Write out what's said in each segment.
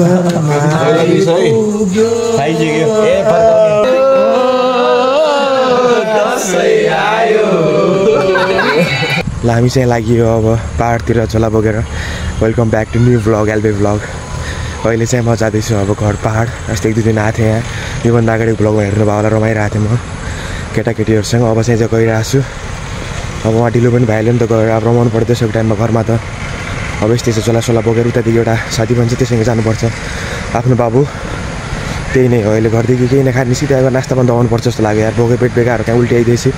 हामी चाहिँ लाग्यो अब पहाडतिर झोला बोकेर। Welcome back to new vlog LB vlog. अहिले चाहिँ म जाँदैछु अब घर पहाड। अस्ति 1-2 दिन आएको थिएँ यहाँ। योभन्दा अगाडि भ्लगमा हेर्नु भयो होला, रमाइरहेको थिएँ म केटाकेटीहरूसँग। अब चाहिँ गइरहेको छु। अब उहाँ ढिलो पनि भइहाल्यो नि त, गएर अब रमाउनु पर्छ त्यसको टाइममा घरमा त। अब यस्तै चाहिँ झोला बोकेर उतादेखि एउटा साथी भन्छ त्यससँग जानुपर्छ। आफ्नो बाबु त्यही नै हो। अहिले घरदेखि केही नखाने सिधै अब नास्ता पनि दबाउनु पर्छ जस्तो लाग्यो यार। बोके पेट बेकार त्यहाँ उल्टी आइदिएछ।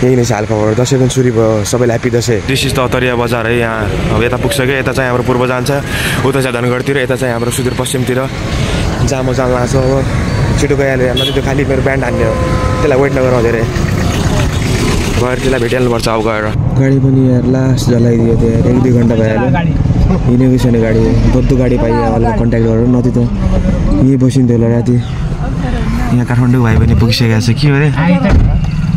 यही नै छ हालखबर। दसैँ पनि सुरु भयो, सबैलाई happy Dashain. This is the Atariya bazaar है। यहाँ अब यता पुग्सक्यो। यता चाहिँ हाम्रो पूर्व जान्छ, उता चाहिँ धनगढतिर, यता चाहिँ हाम्रो सुदूरपश्चिमतिर। जहाँ म जान लाग्छु अब छिटो गइहाल्यो यहाँ। त्यो खालि मेरो ब्यान्ड हान्ने हो, त्यसलाई वेट नगरौँ धेरै। गएर त्यसलाई भेटिहाल्नुपर्छ अब गएर। गाडी पनि यार लास्ट जलाइदियो त्यो यार। 1-2 घन्टा भइहाल्यो हिँडेको छैन गाडी। दोद्दो गाडी पाइयो होला कन्ट्याक्ट गरेर, नति त यहीँ बसिन्थ्यो होला राति। यहाँ काठमाडौँ भाइ पनि पुगिसकेको छ। के हो अरे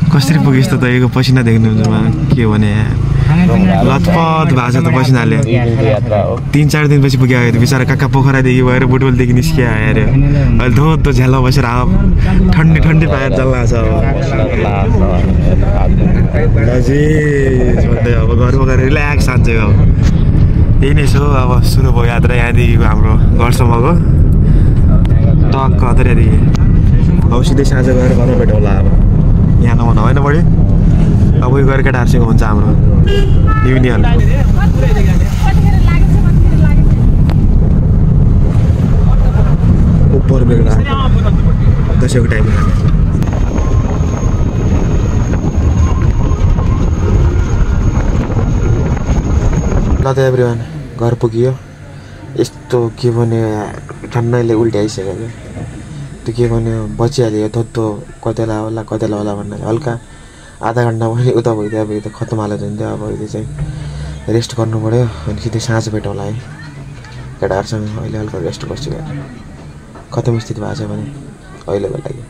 कसरी पुगेस् त यो पसिना देख्नुहुन्छ के भने लतपत भएको छ त पसिनाले। 3-4 दिनपछि पुग्यो आयो बिचरा। काका पोखरादेखि भएर बुटबलदेखि निस्कियो अरे। अहिले धोधो झ्यालमा बसेर अब ठन्डी पाएर चल्ला छ। अब घरमा गएर रिल्याक्स खान्छ। अब यही नै छ। अब सुरु भयो यात्रा यहाँदेखिको हाम्रो घरसम्मको टक्क अतरियादेखि। अब सिधै साँझ गएर घरमा भेटौँला। अब यहाँ नभन होइन बढी। अब उयो गएर केटाहरूसँग हुन्छ हाम्रो युनियन। उपर बेग्ला दसैँको टाइममा ल त एभ्रिवान घर पुगियो। यस्तो के भन्यो ठन्डैले उल्टी आइसक्यो क्या। त्यो के भन्यो बचिहाल्यो धोत्तो कतिला होला भनेर। हल्का आधा घन्टा पनि उता भइदियो। अब यो त खत्तम हालेर जान्थ्यो। अब अहिले चाहिँ रेस्ट गर्नु पऱ्यो। अनि सिधै साँझ भेटौँला है केटाहरूसँग। अहिले हल्का रेस्ट गर्छु क्या। खत्तम स्थिति भएको छ भने अहिलेको लागि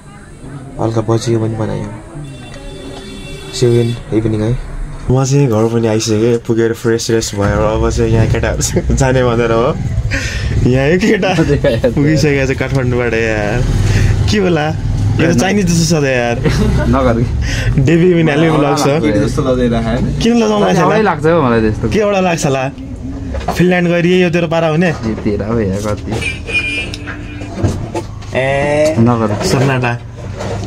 हल्का बचियो पनि बनायो। सी यु इन इभिनिङ है। म चाहिँ घर पनि आइसकेँ, पुगेर फ्रेस भयो। अब चाहिँ यहाँ केटाहरू जाने भनेर हो। यहाँ एक केटा पुगिसकेको छ काठमाडौँबाट यार। के होला यो त चाइनिज जस्तो छ त यार। डेबी पनि हाल्ने लाग्छ। किन लाग्छ हौ मलाई त्यस्तो? के एउटा लाग्छ होला फिनल्यान्ड गएर यो तेरो पारा हुने सोनाटा।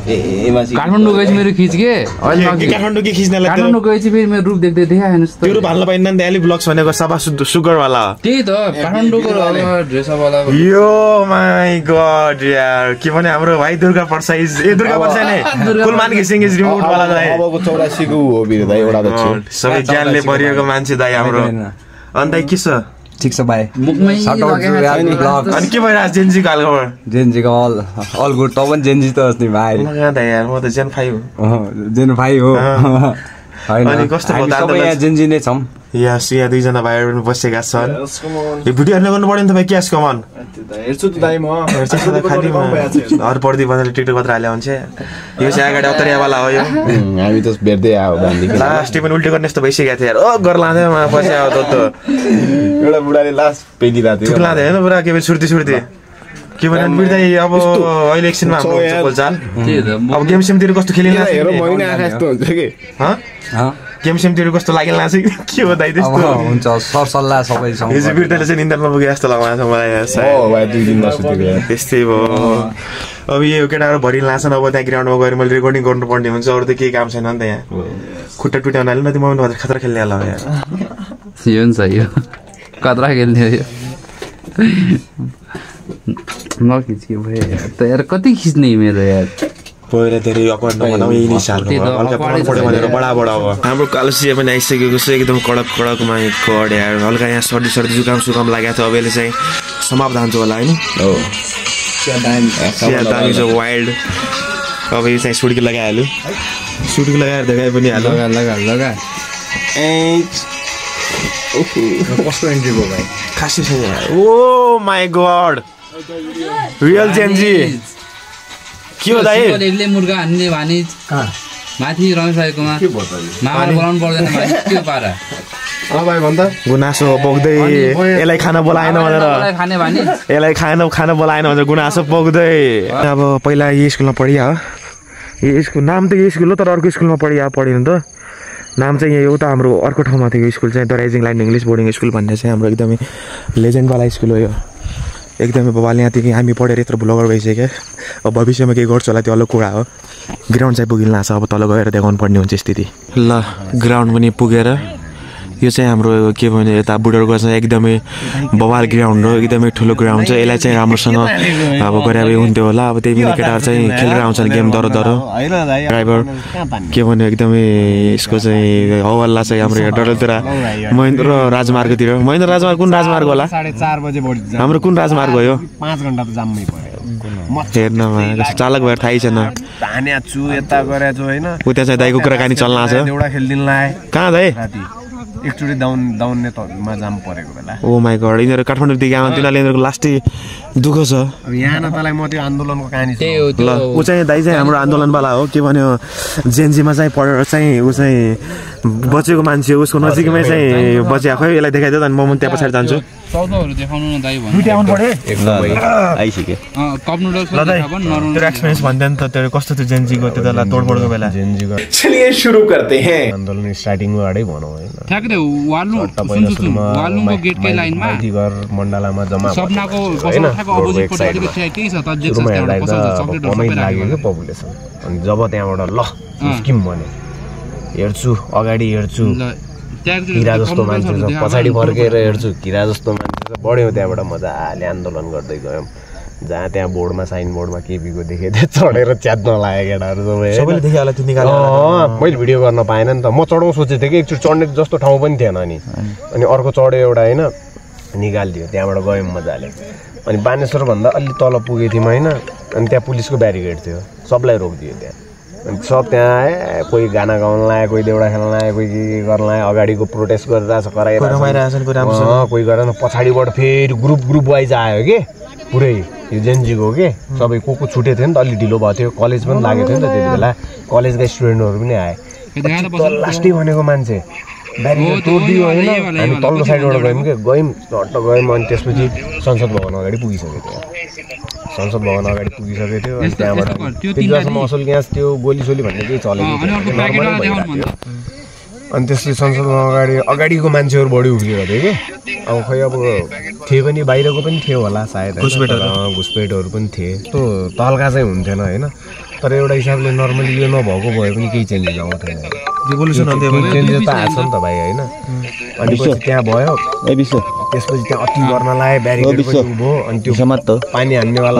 काठमाडौँ गएपछि मेरो खिच के काठमाडौँ के खिच्नलाई काठमाडौँ गएपछि फेरि मेरो रूप देख्दै देखाएन जस्तो। त्यो रूप हाल्न पाइन्न नि त। एली ब्लग्स भनेको सभा सुगरवाला त्यही त काठमाडौँको ड्रेसअपवाला। यो माई गॉड यार के भने हाम्रो भाइ दुर्गा प्रसाद दुर्गा प्रसाद नै कुलमान घिसिङ इज रिमोट वाला दाइ। अबको 84 को हो बिर दाइ एउटा त छ। सबै ज्ञानले भरिएको मान्छे दाइ हाम्रो। अनि दाइ के छ? ठीक छ भाइ। अनि के भइरहेछ जेन्जीको हालखबर? जेन्जीको अल गुड। त पनि जेन्जी त अस्ति भाइ। म त यार म त जेन 5 हो। जेन 5 हो। अनि कस्तो भयो त यहाँ जेन्जी नै छौँ। यस यहाँ 2 जना भाइहरु पनि बसेका छन्। यो भिडियो हेर्न गर्नु पर्यो नि त भाइ। क्यास कमान हेर्छु त दाइ म। हेर्छु त खाली हर पर्दी भनेर टिकटक मात्र हाले हुन्छ। यो चाहिँ अगाडि अतरियावाला हो यो। हामी त भेट्दै आयो बान्दिक। लास्ट पनि उल्टी गर्ने जस्तो भइसकेको थियो यार। ओ गर लाँदैमा पछि आयो त एउटा बुढाले लास्ट पेदिरा थियो। ठुक लाँदै हैन पुरा के छुर्ती के भने बिर्दै अब अहिले एकछिनमा हाम्रो बोलचाल। अब गेम सेमतिर कस्तो खेलिला हेर महिना आखा जस्तो हुन्छ के ह गेम सेमतिर कस्तो लागेला छ के हो दाइ त्यस्तो हुन्छ सरसल्लाह सबै सँग। यो चाहिँ बिर्दैले चाहिँ निन्द्रमा पुगे जस्तो लाग्छ मलाई यार। ओ भाइ 2 दिन नसुतेको त्यस्तै भयो। अब यो केटाहरु भरि लाछन्। अब त्यहाँ ग्राउन्डमा गएर मैले रेकर्डिङ गर्नुपर्ने हुन्छ। अरु त केही काम छैन नि त यहाँ। खुट्टा टुट्याउन हाल्नु न। त्यो मोमेन्ट भएर खतरा खेल्ने होला यार। यो नि सही हो खतरा खेल्ने हो। नखिच्यो भयो यार त यार। कति खिच्ने मेरो यार। पहिला धेरै अकवार्ड नबनाऊ। यही नै सालको हल्का पढ्नु पढ्यो भनेर बडा हो। हाम्रो कालसिया पनि आइसकेको छ एकदम कडक माइ गड यार। हल्का यहाँ सर्दी जुकाम लागेको थियो। अब यसले चाहिँ समाप्त हुन्छ होला हैन? हो चिया दामी छ वाइल्ड। अब यो चाहिँ सुडकी लगाइहाल्यो। सुडकी लगाएर देखाए पनि हाल्यो। लगा कस्तो एन्ट्री भयो भाइ? खासै छ यार। ओ माई गड रियल जेन्जी के हो दाइ? ले मुर्गा हान्ने भने माथि रमेश भाइकोमा मामा बोलाउनु पर्दैन के पारा भाइ भन्दा गुनासो पोख्दै यसलाई खाना बोलाएन भनेर खाने भने यसलाई खाना बोलाएन भनेर गुनासो पोख्दै अब पहिला यो स्कुलमा पढिया हो यो स्कुल नाम त यो स्कुल हो तर अर्को स्कुलमा पढिनु त नाम चाहिँ यहाँ एउटा हाम्रो अर्को ठाउँमा थियो यो स्कुल चाहिँ the Rising Line English boarding school भन्ने चाहिँ हाम्रो एकदमै लेजेन्डवाला स्कुल हो यो एकदमै बाबाले यहाँदेखि हामी पढेर यत्रो ब्लगर भइसक्यो अब भविष्यमा के गर्छ होला त्यो अलग कुरा हो ग्राउन्ड चाहिँ पुगिन लाग्छ अब तल गएर देखाउनु पर्ने हुन्छ स्थिति ल ग्राउन्ड पनि पुगेर यो चाहिँ हाम्रो के भन्यो यता बुढारको चाहिँ एकदमै बवाल ग्राउन्ड हो एकदमै ठुलो ग्राउन्ड छ यसलाई चाहिँ राम्रोसँग अब गरे हुन्थ्यो होला अब त्यही पनि केटाहरू चाहिँ खेलेर आउँछन् गेम दरो ड्राइभर के भन्यो एकदमै यसको चाहिँ हवाल्ला चाहिँ हाम्रो यहाँ डडलतिर महेन्द्र राजमार्गतिर महेन्द्र राजमार्ग कुन राजमार्ग होला 4:30 बजे बढी हाम्रो कुन राजमार्ग हो यो 5 घण्टा त जाममै पर्यो हेर्नमा चालक भएर थाहै छैन धाने छु यता गरे छु हैन उता चाहिँ दाइको कुराकानी चल्न आछ एउटा खेल्दिन लाए कहाँ दाइ राति एकचोटि दाउन्ने तमा जाम परेको बेला ओ माई गॉड यिनीहरू काठमाडौँदेखि आउनु तिनीहरूले यिनीहरूको लास्टै दुःख छ अब यहाँ न तलाई म त्यो आन्दोलनको कहानी छ ल ऊ चाहिँ दाइ चाहिँ हाम्रो आन्दोलनवाला हो के भन्यो जेएनजीमा चाहिँ पढेर चाहिँ ऊ चाहिँ बचेको मान्छे उसको नजिकमै चाहिँ बचिया खै यसलाई देखाइदियो अनि म त्यहाँ पछाडि जान्छु सौदाहरू देखाउनु न दाइ भन्नु दुईटा आउनु पर्यो एकदमै आइसक्यो कप नुडल्स ल दाइ तेरो एक्सपिरियन्स भन्दै नि त तेरो कस्तो थियो जेएनजीको त्यतिबेला तोडफोडको बेला जेएनजीको चलिए सुरु करते हैं आन्दोलन स्टार्टिङबाटै भनौँ हैन ठ्याक्कै वालुङको गेटकै लाइनमा माइती घर मण्डलामा जम्मा सपनाको पसलको अपोजिटपट्टि अलिकति के छ त देख्छ त्यहाँबाट पसल चकलेटहरु सबै लाग्यो के पपुलेसन अनि जब त्यहाँबाट ल स्किम बन्यो हेर्छु अगाडि हेर्छु किरा जस्तो मान्छे छ पछाडि फर्केर हेर्छु किरा जस्तो मान्छे छ बढ्यो त्यहाँबाट मजाले आन्दोलन गर्दै गयौँ जहाँ त्यहाँ बोर्डमा साइन बोर्डमा केपीको देखेँ त्यो चढेर च्यात्न लाग्यो केटाहरू सबैले देख्यो होला त्यो निकाल्यो मैले भिडियो गर्न पाएन नि त म चढाउँ सोचेको थिएँ कि एकचोटि चढ्ने जस्तो ठाउँ पनि थिएन अनि अर्को चढ्यो एउटा होइन निकालिदियो त्यहाँबाट गयौँ मजाले अनि बानेश्वरभन्दा अलि तल पुगेको थियौँ होइन अनि त्यहाँ पुलिसको ब्यारिकेड थियो सबलाई रोकिदियो त्यहाँ अनि सब त्यहाँ आए कोही गाना गाउन लायो कोही देउडा खेल्न लायो कोही के गर्न लायो अगाडिको प्रोटेस्ट गरिरहेछ कराइरहेछ कोही गरेन पछाडिबाट फेरि ग्रुप वाइज आयो कि पुरै यो जेएनजीको के सबै को छुटेको थियो नि त अलि ढिलो भएको थियो कलेज पनि लागेको थियो नि त त्यति बेला कलेजका स्टुडेन्टहरू पनि आए लास्टै भनेको मान्छे ब्यारिकेड तोडिदियो होइन हामी तल्लो साइडबाट गयौँ झट्ट गयौँ अनि त्यसपछि संसद भवन अगाडि पुगिसकेको थियो संसद भवन अगाडि पुगिसकेको थियो अनि त्यहाँबाट त्यतिसम्म असल ग्यास त्यो गोलीसोली भन्ने केही चलेको थियो अनि त्यसपछि संसद भवन अगाडिको मान्छेहरू बढी उभिएको थियो कि अब खै अब थिए पनि बाहिरको पनि थियो होला सायद घुसपेटहरू पनि थिए त्यो तहल्का चाहिँ हुन्थेन होइन तर एउटा हिसाबले नर्मली यो नभएको भए पनि केही चेन्जेस आउँथेन चेन्जेस त आएको छ नि त भाइ होइन अनि पछि त्यहाँ भयो त्यसपछि त्यहाँ अति गर्न लाग्यो ब्यारिकेड पनि उभो अनि त्यो पानी हान्नेवाला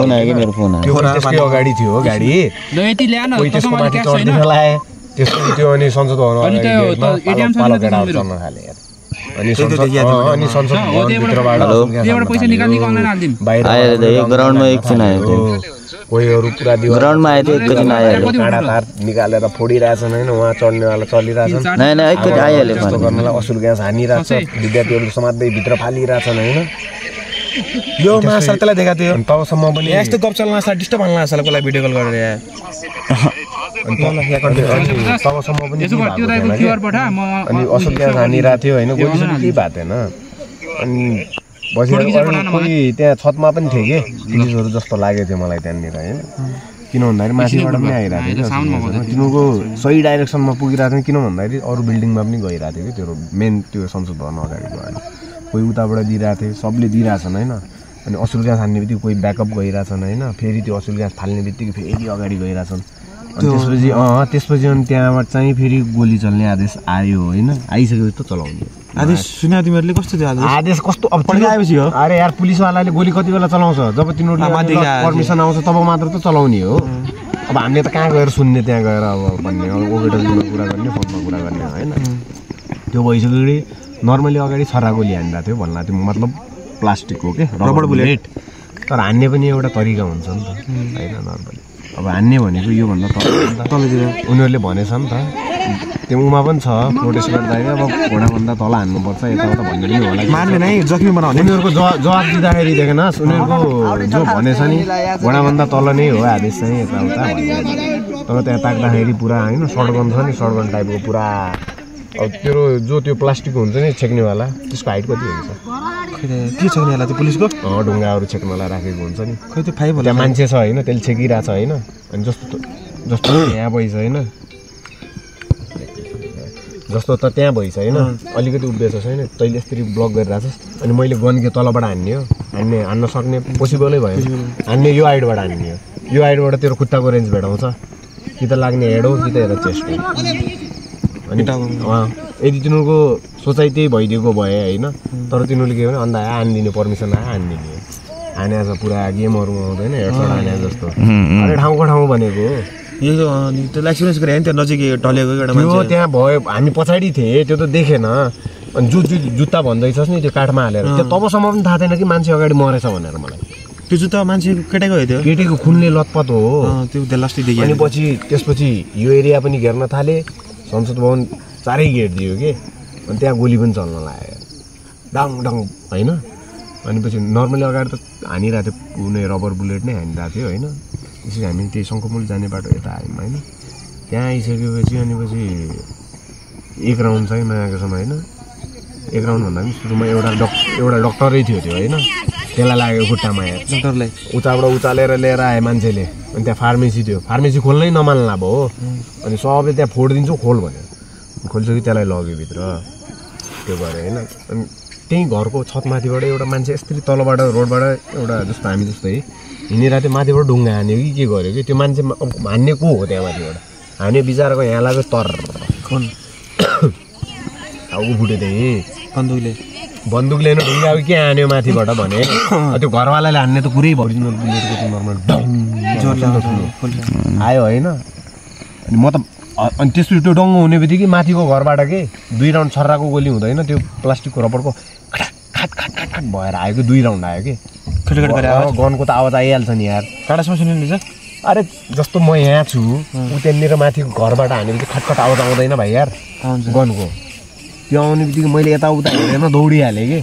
त्यो त्यसकै अगाडि थियो हो गाडी कोही त्यसको माथि चढ्दिन लाए त्यसपछि त्यो अनि संसद भवन पालो केटाहरू चढ्न थाले अनि संसद भवनभित्रबाट ग्राउन्डमा एकछिन आयो कोहीहरू पुरा ग्राउन्डमा आयो थियो एकछिन आइहाल्यो काँडा तार निकालेर फोडिरहेछन् होइन उहाँ चढ्नेवाला चलिरहेछन् एकचोटि आइहाल्यो त्यस्तो गर्नलाई असुल ग्यास हानिरहेछ विद्यार्थीहरू समात्दै भित्र फालिरहेछन् होइन यो मासर त्यसलाई देखाएको थियो तबसम्म पनि यस्तो गफ चल्न डिस्टर्ब हाल्न लाग्छ कसलाई भिडियो कल गरेर तबसम्म पनि अनि असुल ग्यास हानिरहेको थियो होइन गोलीसोली केही भएको थिएन अनि बसेर कोही त्यहाँ छतमा पनि थियो कि पुलिसहरू जस्तो लागेको थियो मलाई त्यहाँनिर होइन किन भन्दाखेरि माथिबाट पनि आइरहेको थियो तिनीहरूको सही डाइरेक्सनमा पुगिरहेको थियो किन भन्दाखेरि अरू बिल्डिङमा पनि गइरहेको थियो कि त्यो मेन त्यो संसद भवन अगाडिको होइन कोही उताबाट दिइरहेको थियो सबले दिइरहेछन् होइन अनि असुल ग्यास हान्ने बित्तिकै कोही ब्याकअप गइरहेछन् होइन फेरि त्यो असुल ग्यास फाल्ने बित्तिकै फेरि अगाडि गइरहेछन् अनि त्यसपछि अनि त्यहाँबाट चाहिँ फेरि गोली चल्ने आदेश आयो होइन आइसकेपछि त चलाउने आदेश सुन्या तिमीहरूले कस्तो थियो आदेश कस्तो अब आएपछि हो अरे यार पुलिसवालाले गोली कति बेला चलाउँछ जब तिनीहरूले पर्मिसन आउँछ तब मात्र त चलाउने हो अब हामीले त कहाँ गएर सुन्ने त्यहाँ गएर अब भन्ने अब ओभेटरमा कुरा गर्ने फोनमा कुरा गर्ने होइन त्यो भइसक्यो नर्मली अगाडि छर्रा गोली हानिरहेको थियो भन्ला त्यो मतलब प्लास्टिकको के रबर बुलेट तर हान्ने पनि एउटा तरिका हुन्छ नि त होइन नर्मली अब हान्ने भनेको योभन्दा तलतिर उनीहरूले भनेछ नि त त्यो उमा पनि छ प्रोटेस्ट गर्दाखेरि अब घोडाभन्दा तल हान्नुपर्छ यताउता भन्ने पनि होला मार्ने नै जख्मी बनाउने उनीहरूको जवाब दिँदाखेरि देखेनस् उनीहरूको जो भनेछ नि घोडाभन्दा तल नै हो आदेश चाहिँ यताउता भन्ने तर त्यहाँ ताक्दाखेरि पुरा होइन सर्टगन छ नि सर्टगन टाइपको पुरा अब तेरो जो त्यो प्लास्टिकको हुन्छ नि छेक्नेवाला त्यसको हाइट कति हुन्छ के छैन होला त्यो पुलिसको ढुङ्गाहरू छेक्नलाई राखेको हुन्छ नि खै त्यो 5 होला त्यहाँ मान्छे छ होइन त्यसले छेकिरहेछ होइन अनि जस्तो यहाँ भइछ होइन जस्तो त त्यहाँ भइछ होइन अलिकति उभिएछ छैन तैँले यसरी ब्लक गरिरहेछस् अनि मैले गन के तलबाट हान्ने हो हान्न सक्ने पोसिबलै भयो हान्ने यो हाइटबाट हान्ने हो यो हाइटबाट तेरो खुट्टाको रेन्ज भेटाउँछ कि त लाग्ने हेड हो कि त हेर चेस्ट हो अनि यदि तिनीहरूको सोचाइ त्यही भइदिएको भए होइन तर तिनीहरूले के भने अन्त हानिदिने पर्मिसन आयो हानिदिने हाने छ पुरा गेमहरूमा आउँदैन हेडसट हाने जस्तो अरे ठाउँको ठाउँ भनेको यो त्यो एक्सपिरियन्स गरे नि त्यो नजिक टलेको एउटा मान्छे त्यो त्यहाँ भयो हामी पछाडि थिएँ त्यो त देखेन अनि जुत्ता भन्दैछस् नि त्यो काठमा हालेर त्यो तबसम्म पनि थाहा थिएन कि मान्छे अगाडि मरेछ भनेर मलाई त्यो जुत्ता मान्छे केटाको हो त्यो केटीको खुनले लतपत हो त्यो लास्टै देखियो अनि त्यसपछि यो एरिया पनि घेर्न थाले संसद भवन चारै गेट दियो कि अनि त्यहाँ गोली पनि चल्न लाग्यो डाङ डाङ होइन अनि पछि नर्मली अगाडि त हानिरहेको थियो कुनै रबर बुलेट नै हानिरहेको थियो होइन त्यसरी हामी त्यही शङ्खमुल जाने बाटो यता आयौँ होइन त्यहाँ आइसकेपछि अनि पछि एक राउन्ड चाहिँ मागेकोसम्म होइन एक राउन्ड भन्दा पनि सुरुमा एउटा डक्टरै थियो त्यो होइन त्यसलाई लाग्यो खुट्टामा डक्टरलाई उचाबाट उचालेर लिएर आयो मान्छेले अनि त्यहाँ फार्मेसी थियो फार्मेसी खोल्नै नमान्ला भयो अनि सबले त्यहाँ फोडिदिन्छु खोल भन्यो खोलिसक्यो त्यसलाई लग्यो भित्र त्यो गरेँ होइन अनि त्यहीँ घरको छतमाथिबाट एउटा मान्छे यस्तरी तलबाट रोडबाट एउटा जस्तो हामी जस्तै हिँडिरहेको थियो माथिबाट ढुङ्गा हान्यो कि के गर्यो कि त्यो मान्छे हान्ने को हो त्यहाँ माथिबाट हान्यो बिचाराको यहाँ लाग्यो तर अब ऊ फुट्यो त्यहीँ बन्दुकले ढुङ्गा के हान्यो माथिबाट भने त्यो घरवालाले हान्ने त पुरै भरिजिनल बुलेटको त्यो नर्मल आयो होइन अनि म त अनि त्यसपछि त्यो डङ्गो हुने बित्तिकै माथिको घरबाट के 2 राउन्ड छर्राको गोली हुँदैन त्यो प्लास्टिकको रबरको खाट खाट खाट खाट भएर आयो कि 2 राउन्ड आयो कि गनको त आवाज आइहाल्छ नि यार टाढासम्म सुनिन्छ अरे जस्तो म यहाँ छु ऊ त्यहाँनिर माथिको घरबाट हानेपछि खटखट आवाज आउँदैन भाइ यार गनको त्यो आउने बित्तिकै मैले यताउता हेरेन दौडिहालेँ कि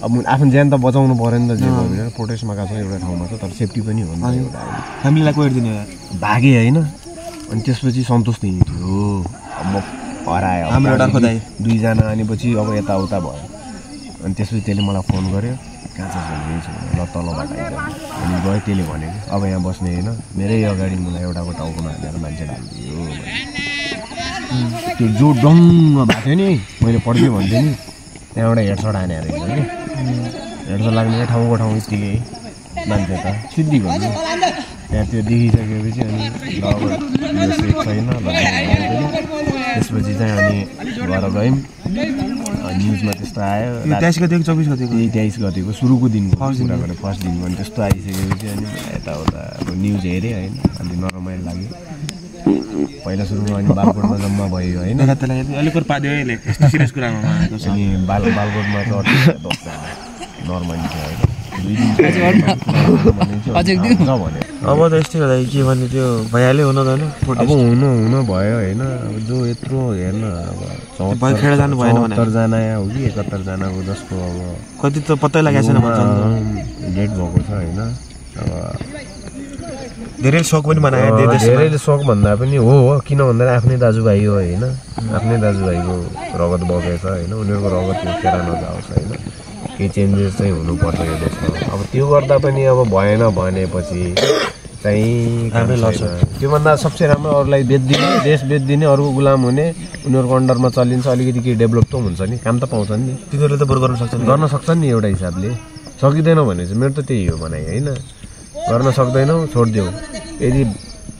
अब आफ्नो ज्यान त बचाउनु पऱ्यो नि त जे भयो प्रोटेस्टमा गएको छ एउटा ठाउँमा छ तर सेफ्टी पनि हो नि एउटा फ्यामिलीलाई कोही दिने भागेँ होइन अनि त्यसपछि सन्तोष त्यहीँ थियो अब म हरायो हाम्रो एउटा खोदाइ 2 जना अनि पछि अब यताउता भयो अनि त्यसपछि त्यसले मलाई फोन गर्यो कहाँ छ ल तलबाट आइज अनि गयो त्यसले भन्यो कि अब यहाँ बस्ने होइन मेरै अगाडि मलाई एउटाको टाउकोमा हालेर मान्छे ढालिदियो त्यो जो डङ्ग भएको थियो नि मैले पढ्दै भन्थेँ नि त्यहाँबाट हेडसट हाने रहेछ कि हेडसट लाग्ने ठाउँको ठाउँ यत्तिकै मान्छे त सिद्धि भन्नु त्यहाँ त्यो देखिसकेपछि अनि ल यो सेफ छैन त्यसपछि चाहिँ अनि घर गयौँ न्युजमा त्यस्तो आयो 23 गते 24 गते 23 गतेको सुरुको दिनको कुरा गरेँ फर्स्ट दिनको अनि त्यस्तो आइसकेपछि अनि यताउता अब न्युज हेरेँ होइन अनि नरमाइलो लाग्यो पहिला सुरुमा अनि बालकोटमा जम्मा भयो होइन अनि बालकोटमा त नर्मली थियो होइन अब त यस्तै होला के भन्ने त्यो भइहाल्यो हुन त होइन अब हुन भयो होइन अब जो यत्रो हेर्न अब 74 जना हो कि 71 जनाको जस्तो अब कति त पत्तै लागेको छैन डेट भएको छ होइन अब धेरै शोक पनि बनायो धेरैले शोक भन्दा पनि हो किन भन्दा आफ्नै दाजुभाइ हो होइन आफ्नै दाजुभाइको रगत बगेछ होइन उनीहरूको रगत फेर नजाओस् होइन केही चेन्जेस चाहिँ हुनुपर्छ यो देशमा अब त्यो गर्दा पनि अब भएन भनेपछि चाहिँ त्योभन्दा सबसे राम्रो अरूलाई बेचिदिने देश बेचिदिने अरूको गुलाम हुने उनीहरूको अन्डरमा चलिन्छ अलिकति केही डेभलप त हुन्छ नि काम त पाउँछन् नि तिनीहरूले त बरु गर्न सक्छन् नि एउटा हिसाबले सकिँदैन भने चाहिँ मेरो त त्यही हो भनाइ होइन गर्न सक्दैनौ छोडिदेऊ यदि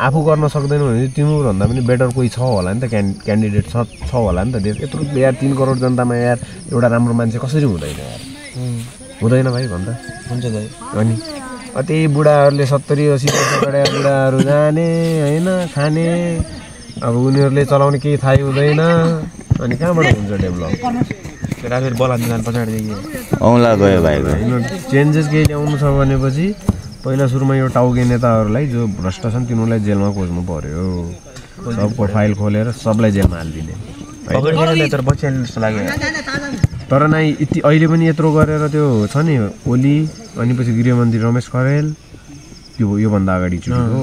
आफू गर्न सक्दैनौ भने तिमीभन्दा पनि बेटर कोही छ होला नि त क्यान्डिडेट छ होला नि त देश यत्रो यार 3 करोड जनतामा यार एउटा राम्रो मान्छे कसरी हुँदैन यार हुँदैन भाइ भन्दा हुन्छ दाइ अनि त्यही बुढाहरूले 70-80 वर्षका बुढाहरू जाने होइन खाने अब उनीहरूले चलाउने केही थाहै हुँदैन अनि कहाँबाट हुन्छ डेभलप फेरि बल हान्नु जानु पछाडिदेखि औँला गयो भाइको होइन चेन्जेस केही ल्याउनु छ भनेपछि पहिला सुरुमा यो टाउके नेताहरूलाई जो भ्रष्ट छन् तिनीहरूलाई जेलमा खोज्नु पर्यो सबको फाइल खोलेर सबलाई जेलमा हालिदिने तर नै यति अहिले पनि यत्रो गरेर त्यो छ नि ओली अनि पछि गृहमन्त्री रमेश खरेल त्यो योभन्दा अगाडि चुकेको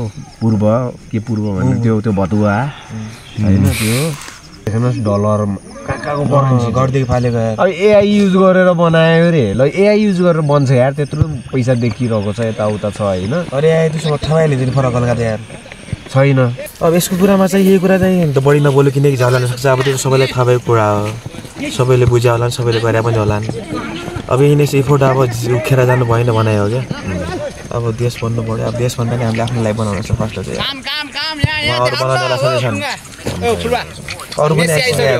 पूर्व भन्ने त्यो भतुवा होइन त्यो हेर्नुहोस् पक्काको करेन्सी घरदेखि फालेको यार अब एआई युज गरेर बनायो रे ल एआई युज गरेर बन्छ यार त्यत्रो पैसा देखिरहेको छ यताउता छ होइन अरे आए त्यसो ठमाइ लिदिनु फरक अलगा यार छैन अब यसको कुरामा चाहिँ यही कुरा चाहिँ त बढी नबोल्यो किनकि झर्न सक्छ अब त्यो सबैलाई थाहा भएको कुरा हो सबैले बुझ्या होला सबैले गरे पनि होला अब यही नै इफोर्ट अब उखेर जानु भएन बनायो हो क्या अब देश भन्नु पर्यो अब देश भन्दा नि हामीले आफ्नो लाइफ बनाउनु पर्छ फर्स्ट चाहिँ अरू बनाउनेलाई सधैँ छन् अरू पनि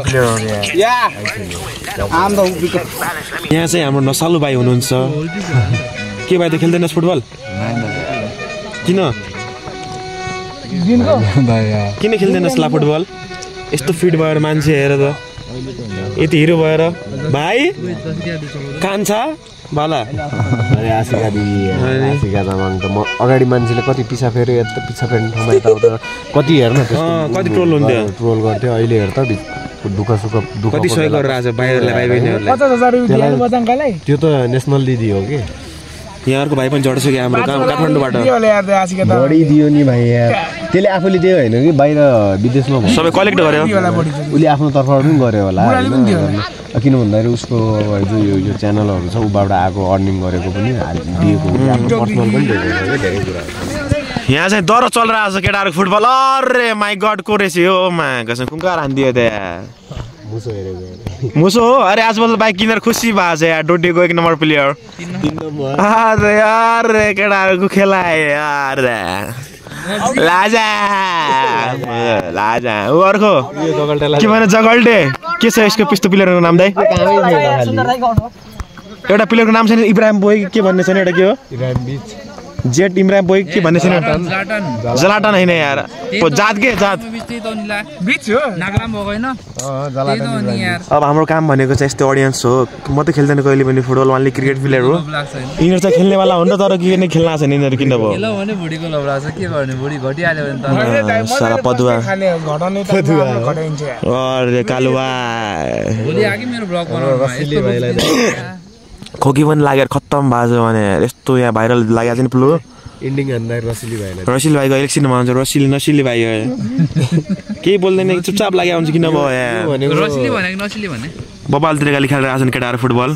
प्लेयरहरू यहाँ चाहिँ हाम्रो नसालु भाइ हुनुहुन्छ के भाइ त खेल्दैनस् फुटबल किन खेल्दैनस् ला फुटबल यस्तो फिट भएर मान्छे हेर त यति हिरो भएर भाइ कान्छा बाला अरे आशिका दिदी आशिका तामाङ त म अगाडि मान्छेले कति पिछा फेरि यता पिछा फेर्ने ठाउँमा यताउता कति हेर्न कति ट्रोल हुन्थ्यो ट्रोल गर्थ्यो अहिले हेर त दुःख सुख कति सहयोग गरेर आज बाहिरलाई भाइ बहिनीहरूलाई त्यो त नेसनल दिदी हो कि यहाँहरूको भाइ पनि झड्छ कि हाम्रो काठमाडौँबाट बढी दियो नि भाइ यार त्यसले आफूले दियो होइन कि बाहिर विदेशमा सबै कलेक्ट गर्यो उसले आफ्नो तर्फबाट पनि गर्यो होला किन भन्दाखेरि उसको जो यो च्यानलहरू छ उबाट आएको अर्निङ गरेको पनि दिएको आफ्नो पर्सनल पनि दिएको धेरै कुरा यहाँ चाहिँ डर चलिरहेको छ केटाहरू फुटबल अरे माई गड को रहेछ हो मा कसम कुन कहाँ हान्दियो त्यहाँ मुसो हो अरे आजकल बाइक किनेर खुसी भएको छ यार डोटीको 1 नम्बर प्लेयर अरे यार केटाहरूको खेला यार लाजा लाजा ऊ अर्को के भन्छ जगल्टे के छ यसको पिस्तो प्लेयरको नाम दाइ एउटा प्लेयरको नाम छैन इब्राहिम बोय के भन्ने छैन एउटा के हो जेट इब्राहिम बोय के भन्ने छैन जलाटन हैन यार ओ जात के जात बीच हो नागराम भएको हैन अब हाम्रो काम भनेको चाहिँ यस्तो ऑडियन्स हो म त खेल्दैन कहिले पनि फुटबल वानली क्रिकेट प्लेयर हो यिनीहरु चाहिँ खेल्ने वाला हुन् तर के नै खेल्न छैन यिनीहरु किन भयो खेल्न भने भुडीको लौरा छ के गर्ने भुडी घटिहाल्यो भने त सारा पदुवा अरे कालुवा भोलि आके मेरो ब्लग बनाउनु खोकी पनि लागेर खत्तम भएको छ भने यस्तो यहाँ भाइरल लागेको छ नि प्लो एन्डिङ भन्दा रसिली भाइको इलेक्सनमा हुन्छ नसिली भाइ केही बोल्दैन चुपचाप लागेको हुन्छ किन भयो रसिली भनेको नसिली भने बबालतिर गाली खेलेर आछन् केटाहरू फुटबल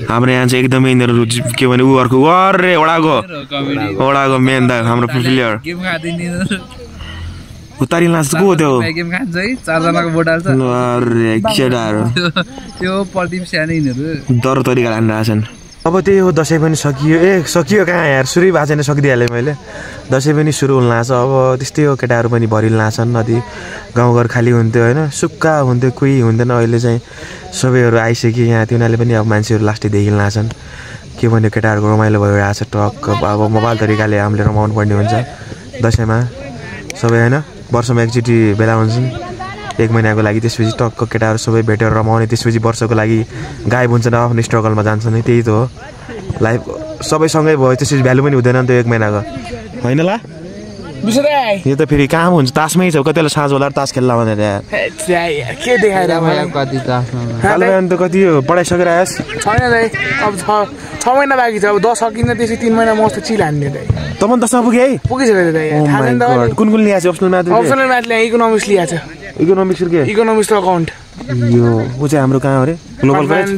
हाम्रो यहाँ चाहिँ एकदमै यिनीहरू के भने ऊ अर्को अरे ओडाको मेन द हाम्रो प्लेयर उतारी लान्छ को हो त्यो गेम खान्छ है 4 जनाको बोट हाल्छ अरे केटाहरू त्यो प्रदीप स्याने यिनीहरू डर तरिका हान्न आछन् अब त्यही हो दसैँ पनि सकियो कहाँ यार सुरु भएको छैन सकिदिइहालेँ मैले दसैँ पनि सुरु हुन लाग्छ अब त्यस्तै हो केटाहरू पनि भरिल लाग्छन् नदी गाउँघर खाली हुन्थ्यो होइन सुक्खा हुन्थ्यो कोही हुँदैन अहिले चाहिँ सबैहरू आइसक्यो यहाँ तिनीहरूले पनि अब मान्छेहरू लास्टै देखिन लाग्छन् के भन्यो केटाहरूको रमाइलो भइरहेको छ टक्क अब मोबाइल तरिकाले हामीले रमाउनु पर्ने हुन्छ दसैँमा सबै होइन वर्षमा एकचोटि भेला हुन्छन् 1 महिनाको लागि त्यसपछि टक्क केटाहरू सबै भेटेर रमाउने त्यसपछि वर्षको लागि गायब हुन्छन् आफ्नो स्ट्रगलमा जान्छन् त्यही त हो लाइफ सबैसँगै भयो त्यसपछि भ्यालु पनि हुँदैन नि त 1 महिनाको होइन ला यो त फेरि काम हुन्छ तासमै छ कति बेला साँझ होला तास खेल्ला भनेर के देखाएर मलाई कति तासमा कालो त कति पढाइ सकेर आएस छैन दाइ अब 6 महिना बाँकी छ अब 10 सकिन्न त्यसै 3 महिना मस्त चिल हान्ने दाइ त पनि 10 मा पुगे है पुगिसक्यो दाइ थाहा छैन त कुन लिएको छ अप्सनल म्याथ ल्याए इकोनोमिक्स लिएको छ इकोनोमिक्स के इकोनोमिक्स र अकाउन्ट यो ऊ चाहिँ हाम्रो कहाँ हो रे ग्लोबल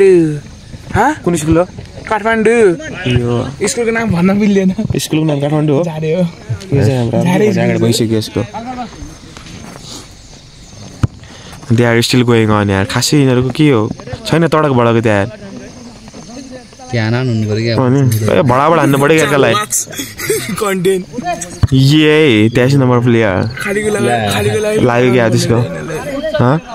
कुन स्कुल हो काठमाडौँ यो स्कुलको नाम भन्न मिल्दैन स्कुलको नाम काठमाडौँ हो झारे हो यो चाहिँ हाम्रो जागड भइसक्यो यसको they are still going on यार खासै यिनीहरूको के हो छैन तडक भडको त्यहाँ ध्यान हुनु पर्यो क्या भडाबाट हान्नु पर्यो क्या एकलाई कन्टेन्ट ये 23 नम्बर प्लेयर लाग्यो क्या त्यसको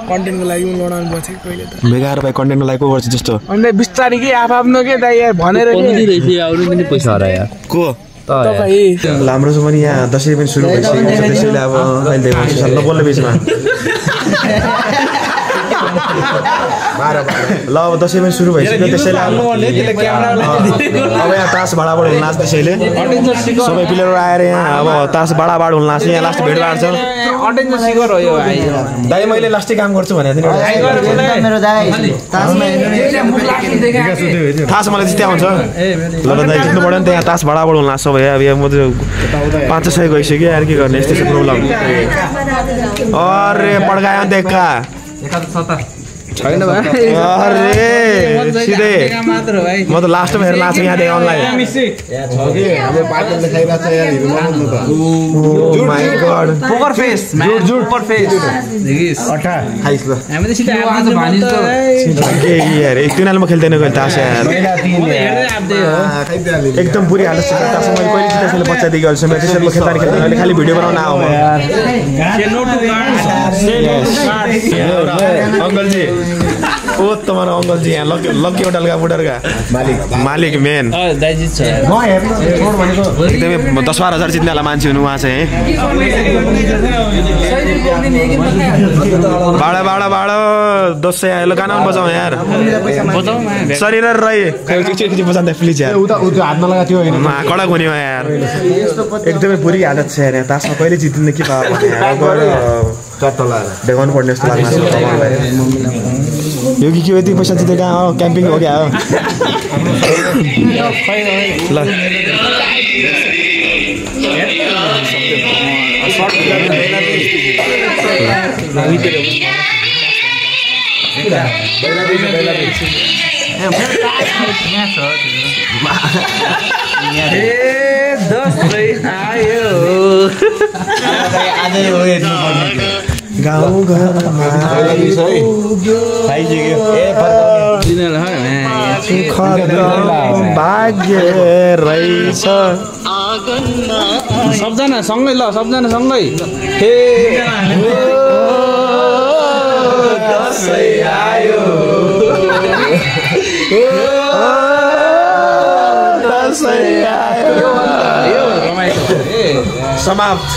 कन्टेन्टको लागि पनि लडाउनु पर्छ कहिले त बेकार भाइ कन्टेन्टको लागि को गर्छ जस्तो अन्त बिस्तारै के आफ्नो के दाइ यार भनेर अरू पनि पैसा हरा यार को हाम्रो चाहिँ पनि यहाँ दसैँ पनि सुरु भइसक्यो त्यसैले अब अहिले नबोल्ने बिचमा ल अब दसैँ पनि सुरु भइसक्यो त्यसैले अब यहाँ तास भाडाबाट हुन लाग्छ त्यसैले सबै प्लेयरहरू आएर यहाँ अब तास भाडाबाट हुन लाग्छ यहाँ लास्ट भेटभाड छ दाइ मैले लास्टै काम गर्छु भनेको थिएँ थाहा छ मलाई त्यस्तै आउँछ ल दाइ जित्नु पऱ्यो नि त यहाँ तास भाडाबाट हुन लाग्छ भयो अब यहाँ म त 500 गइसक्यो यार के गर्ने यस्तो प्रब्लम अरे पड्कायो नि त एक्का छैन भाइ अरे सिधै मात्र भाइ म त लास्टमा हेरेर लास्ट यहाँ देखेँ online my god poker face poker face देखिस खाइस ल हामी त सिधै आज भानिस त के यार तिनीहरूले म खेल्दैन गएँ तास यार एकदम बुरी हालत छ तास मैले कहिले जित्दा छैन बच्चादेखि अहिलेसम्म त्यसरी म खेल्दा खेल्दैन अहिले खालि भिडियो बनाउन आऊ अंकल जी ओ तुम्हारा अंकल जी यहाँ लक्की होटल का बुडर का मालिक मेन एकदमै 10-12 हजार जित्ने वाला मान्छे हुनु उहाँ चाहिँ बाडा बाडा बाडा 200 आयो गाना पनि बजाऊ यार शरीर रही एकचोटि बजाउँदा प्लिज यार हातमा लगा थियो हैन कडक हुने हो यार एकदमै बुरी हालत छ यार तासमा कहिले जित्दिन के पायो देखाउनु पर्ने जस्तो लाग्छ यो कि के यति पैसा जितेका हो क्याम्पिङ हो क्या हो ल गाउँ घरमा भाग्य रहेछ सबजना सँगै ल सबजना सँगै हे दसैँ आयो दसैँ आयो समाप्त